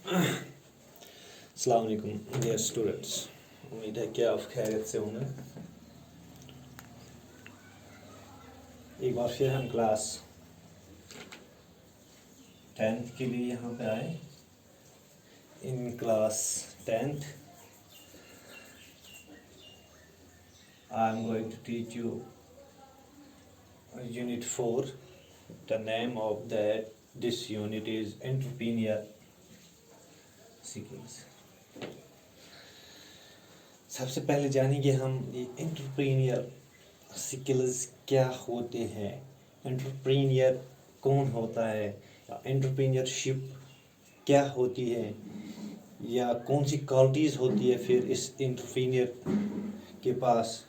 अस्सलाम वालेकुम dear students, उम्मीद है कि आप खैरियत से होंगे। एक बार फिर हम क्लास 10th के लिए यहाँ पे आए। In class 10th I am going to teach you unit 4। The name of that this unit is entrepreneur skills. सबसे पहले जानेंगे हम ये एंटरप्रेन्योर स्किल्स क्या होते हैं, एंटरप्रेन्योर कौन होता है, या एंटरप्रेन्योरशिप क्या होती है, या कौन सी क्वालिटीज़ होती है फिर इस एंटरप्रेन्योर के पास।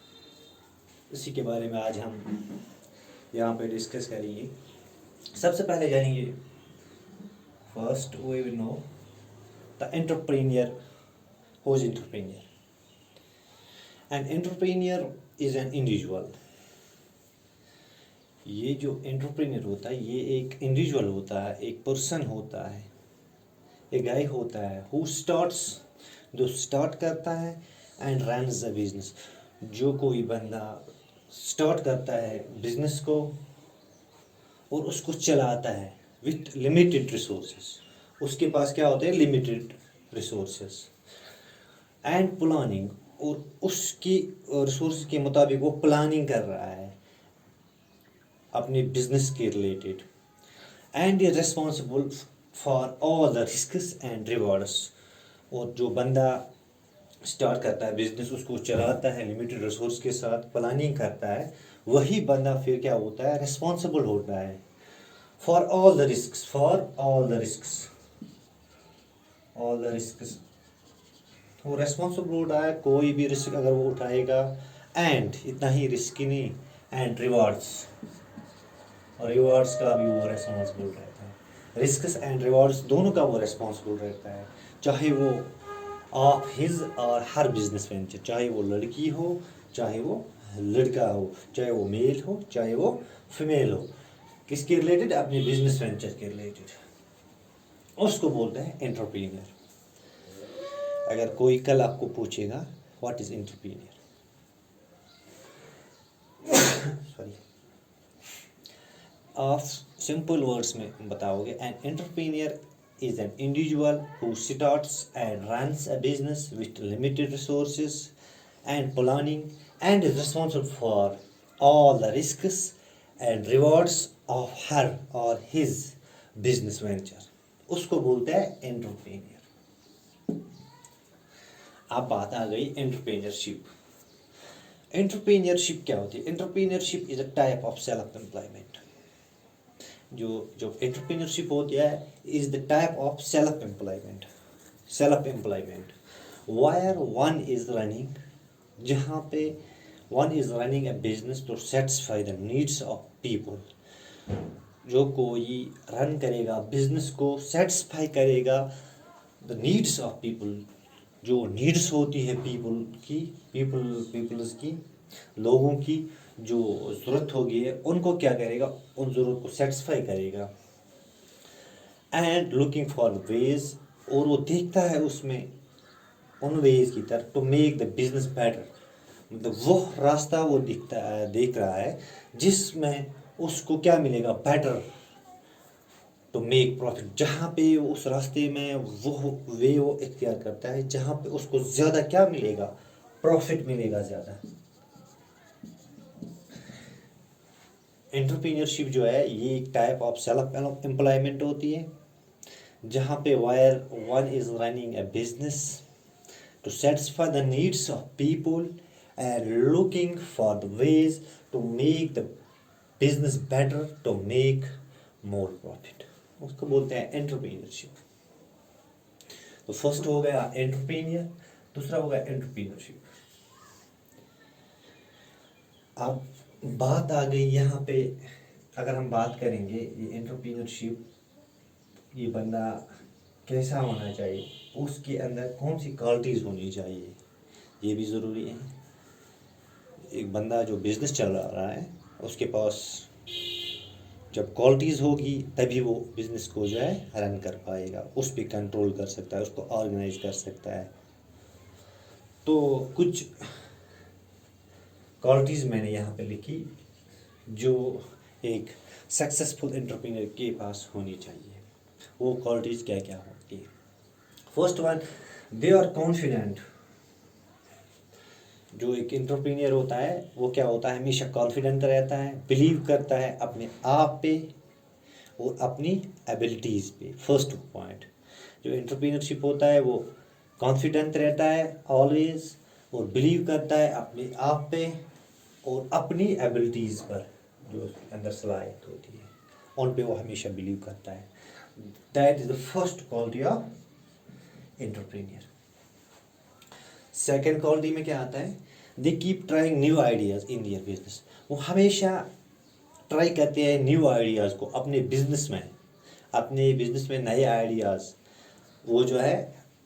इसी के बारे में आज हम यहाँ पे डिस्कस करेंगे। सबसे पहले जानेंगे first we will know the entrepreneur. Who is entrepreneur? An entrepreneur is an individual. ये जो एंटरप्रेन्योर होता है ये एक इंडिविजुअल होता है, एक पर्सन होता है, एक गाय होता है हु स्टार्ट्स, जो स्टार्ट करता है, एंड रन्स द बिजनेस। जो कोई बंदा स्टार्ट करता है बिजनेस को और उसको चलाता है विथ लिमिटेड रिसोर्सेस। उसके पास क्या होते हैं? लिमिटेड रिसोर्सेस एंड प्लानिंग, और उसकी रिसोर्स के मुताबिक वो प्लानिंग कर रहा है अपने बिजनेस के related, and is responsible for all the risks and rewards. और जो बंदा स्टार्ट करता है बिजनेस, उसको चलाता है लिमिटेड रिसोर्स के साथ, प्लानिंग करता है, वही बंदा फिर क्या होता है? रिस्पॉन्सिबल होता है for all the risks, for all the risks, all the risks. वो रेस्पॉन्सिबल होता है कोई भी रिस्क अगर वो उठाएगा, एंड इतना ही रिस्क ही नहीं, एंड रिवार्ड्स, और रिवार्ड्स का भी वो रेस्पॉन्सिबल रहता है। रिस्क्स एंड रिवार्ड्स दोनों का वो रेस्पॉन्सिबल रहता है, चाहे वो ऑफ हिज और हर बिजनेस वेंचर, चाहे वो लड़की हो, चाहे वो लड़का हो, चाहे वो मेल हो, चाहे वो फीमेल हो। किसके रिलेटेड? अपने बिजनेस वेंचर के रिलेटेड। उसको बोलते हैं एंटरप्रेन्योर। अगर कोई कल आपको पूछेगा व्हाट इज एंटरप्रेन्योर, सॉरी, आप सिंपल वर्ड्स में बताओगे, an entrepreneur is an individual who starts and runs a business with limited resources and planning, and is responsible for all the risks and rewards of her or his business venture. उसको बोलते हैं entrepreneur. अब बात आ गई entrepreneurship. Entrepreneurship क्या होती है? Entrepreneurship is a type of self employment. जो एंटरप्रेन्योरशिप होती है is the type of self employment. Self employment where one is running, जहाँ पे one is running a business to satisfy the needs of people. जो कोई run करेगा business को, satisfy करेगा द नीड्स ऑफ पीपल, जो नीड्स होती है पीपल की, पीपल्स की, लोगों की जो ज़रूरत होगी है उनको क्या करेगा? उन ज़रूरत को सेटिस्फाई करेगा। एंड लुकिंग फॉर वेज, और वो देखता है उसमें उन वेज की तरफ to make the business better. मतलब वो रास्ता वो देख रहा है जिसमें उसको क्या मिलेगा? Better, to make profit. जहाँ पे उस रास्ते में वो वे वो इख्तियार करता है जहाँ पे उसको ज़्यादा क्या मिलेगा? प्रॉफिट मिलेगा ज़्यादा। एंटरप्रेन्योरशिप जो है ये एक टाइप ऑफ सेल्फ एम्प्लॉयमेंट होती है, जहाँ पे where one is running a business to satisfy the needs of people and looking for the ways to make the business better, to make more profit. उसको बोलते हैं एंटरप्रेन्योरशिप। तो first हो गया एंटरप्रेन्योर, दूसरा हो गया एंटरप्रेन्योरशिप। अब बात आ गई यहाँ पे, अगर हम बात करेंगे ये एंटरप्रेन्योरशिप, ये बंदा कैसा होना चाहिए, उसके अंदर कौन सी क्वालिटीज़ होनी चाहिए, ये भी ज़रूरी है। एक बंदा जो बिज़नेस चला रहा है उसके पास जब क्वालिटीज़ होगी तभी वो बिज़नेस को जो है रन कर पाएगा, उस पर कंट्रोल कर सकता है, उसको ऑर्गेनाइज कर सकता है। तो कुछ क्वालिटीज़ मैंने यहाँ पे लिखी जो एक सक्सेसफुल एंटरप्रेन्योर के पास होनी चाहिए। वो क्वालिटीज़ क्या क्या होती है? First one, they are confident. जो एक एंटरप्रेन्योर होता है वो क्या होता है, हमेशा कॉन्फिडेंट रहता है, बिलीव करता है अपने आप पे और अपनी एबिलिटीज़ पे। फर्स्ट पॉइंट, जो एंटरप्रेन्योरशिप होता है वो कॉन्फिडेंट रहता है ऑलवेज, और बिलीव करता है अपने आप पे और अपनी एबिलिटीज़ पर, जो उसके अंदर सलाहियत होती है उन पे वो हमेशा बिलीव करता है। That is the first quality of entrepreneur. Second quality में क्या आता है, they keep trying new ideas in their business. वो हमेशा ट्राई करते हैं न्यू आइडियाज़ को अपने बिजनेस में, अपने बिजनेस में नए आइडियाज़ वो जो है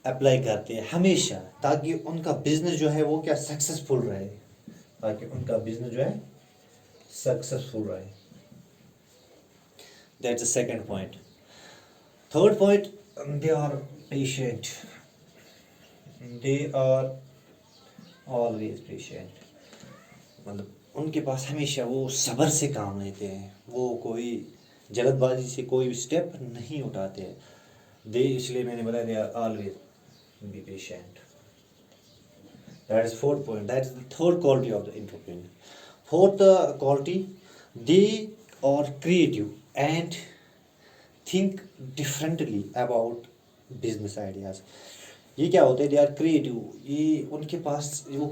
अप्लाई करते हैं हमेशा, ताकि उनका बिजनेस जो है वो क्या सक्सेसफुल रहे, ताकि उनका बिजनेस जो है सक्सेसफुल रहे। That's the second point. Third point, they are patient. They are always patient, मतलब उनके पास हमेशा वो सब्र से काम लेते हैं, वो कोई जल्दबाजी से कोई स्टेप नहीं उठाते हैं। दे, इसलिए मैंने बताया they are always be patient. That is fourth point, that is the third quality of the entrepreneur. Fourth quality, they are creative and think differently about business ideas. ये क्या होते हैं, दे आर क्रिएटिव, ये उनके पास वो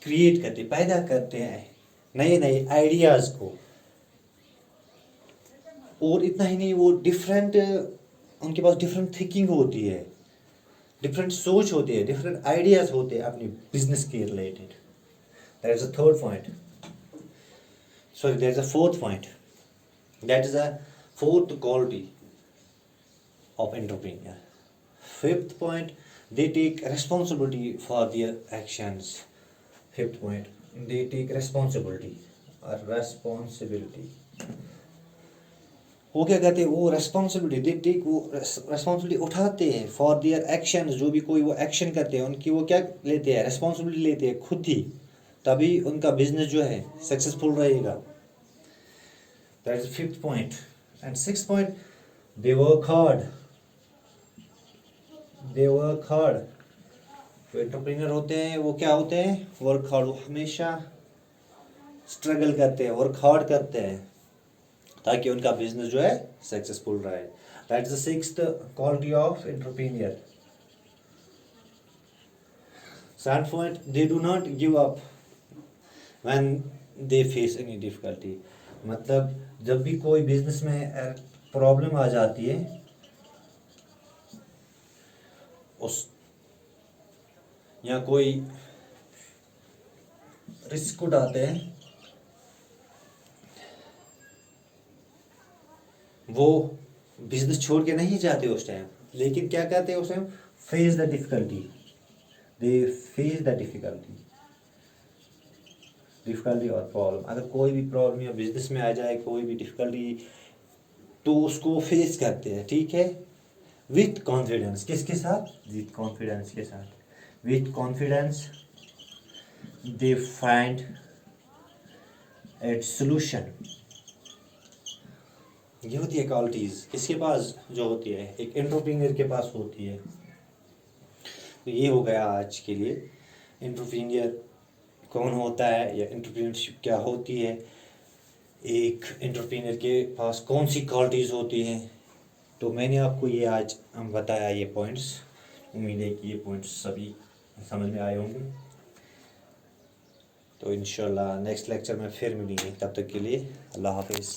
क्रिएट करते, पैदा करते हैं नए नए आइडियाज़ को, और इतना ही नहीं, वो डिफरेंट, उनके पास डिफरेंट थिंकिंग होती है, डिफरेंट सोच होती है, डिफरेंट आइडियाज़ होते हैं अपने बिजनेस के related. That is the third point, sorry that is the fourth point, that is the fourth quality of entrepreneur. Fifth point, they take responsibility for their actions. Fifth point, they take responsibility or responsibility. वो क्या करते हैं, वो responsibility they take, वो responsibility उठाते हैं for their actions। जो भी कोई वो action करते हैं उनकी वो क्या लेते हैं, responsibility लेते हैं खुद ही, तभी उनका business जो है successful रहेगा। That is fifth point. And sixth point, they work hard. They work hard. जो एंटरप्रेन्योर होते हैं वो क्या होते हैं, वर्क हार्ड। वो हमेशा स्ट्रगल करते हैं, वर्क हार्ड करते हैं, ताकि उनका बिजनेस जो है सक्सेसफुल रहे। That is the sixth quality of entrepreneur. Seventh point, they do not give up when they face any difficulty. मतलब जब भी कोई बिजनेस में प्रॉब्लम आ जाती है, उस या कोई रिस्क उठाते हैं, वो बिजनेस छोड़ के नहीं जाते उस टाइम, लेकिन क्या करते हैं उस time, face the difficulty, they face the difficulty और प्रॉब्लम। अगर कोई भी प्रॉब्लम या बिजनेस में आ जाए, कोई भी डिफिकल्टी, तो उसको फेस करते हैं, ठीक है, विथ कॉन्फिडेंस। किसके साथ, विथ कॉन्फिडेंस के साथ। With confidence they find at solution. ये होती है क्वालिटीज किसके पास जो होती है, एक एंटरप्रेन्योर के पास होती है। तो ये हो गया आज के लिए, एंटरप्रेन्योर कौन होता है या एंटरप्रेन्योरशिप क्या होती है, एक एंटरप्रेन्योर के पास कौन सी क्वालिटीज़ होती हैं। तो मैंने आपको ये आज बताया, ये पॉइंट्स। उम्मीद है कि ये पॉइंट्स सभी समझ में आए होंगे। तो इंशाल्लाह नेक्स्ट लेक्चर में फिर मिलेंगे, तब तक के लिए अल्लाह हाफिज़।